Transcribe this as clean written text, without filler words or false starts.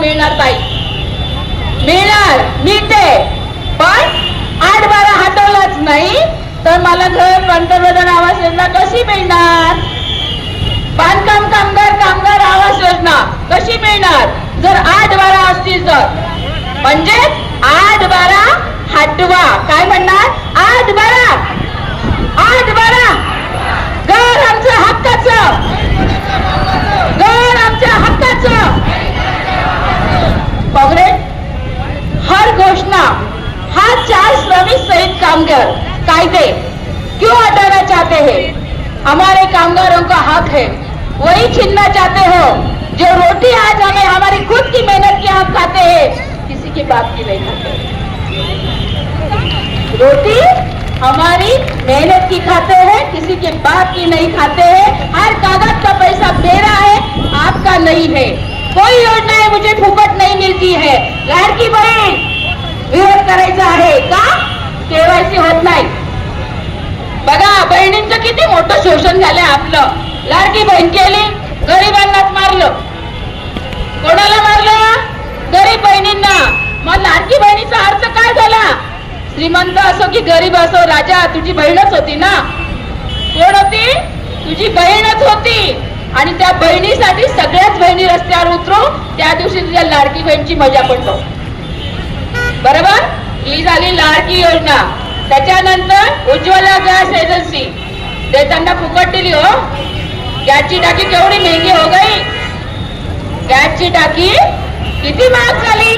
मिळणार ताई, मिळणार, मिळते. पण 8-12 हटवलाच नाही तर मला घर पंतप्रधान आवास योजना कशी मिळणार? बांधकाम कामगार आवास योजना कशी मिळणार जर 8-12 असतील तर? म्हणजे 8-12 हटवा. काय म्हणणार? 8-12 घर आमच्या हक्काचं, घर आमच्या हक्काचं. काँग्रेस हर घोषणा हा 4 श्रमिक सहित कामगार कायदे क्यों हटाना चाहते हैं? हमारे कामगारों का हक है, वही छीनना चाहते हो। जो रोटी आज हमें हमारी खुद की मेहनत की हम खाते हैं, किसी के बाप की नहीं खाते। रोटी हमारी मेहनत की खाते हैं, किसी के बाप की नहीं खाते हैं। हर कागज का पैसा मेरा है, आपका नहीं है। कोई योजनाएं मुझे फुकट नहीं मिलती है। लाडकी बहीण विरोध करायचा आहे का? केवायसी होत नाही. बघा बहिणींचं किती मोठं शोषण झालंय आपलं. लाडकी बहीण केली, गरिबांनाच मारलं. कोणाला मारलं? गरीब बहिणींना. मग लाडकी बहिणीचा अर्थ काय झाला? श्रीमंत असो की गरीब असो, राजा तुझी बहीणच होती ना. कोण होती? तुझी बहीणच होती. आणि त्या बहिणीसाठी सगळ्याच बहिणी रस्त्यावर उतरू, त्या दिवशी तुझ्या लाडकी बहिणीची मजा पडतो. बरोबर? ही झाली लाडकी योजना. त्याच्यानंतर उज्ज्वला गॅस एजन्सी देताना फुकट दिली हो. गॅसची टाकी केवढी महंगी हो गई. गॅसची टाकी किती महाग झाली.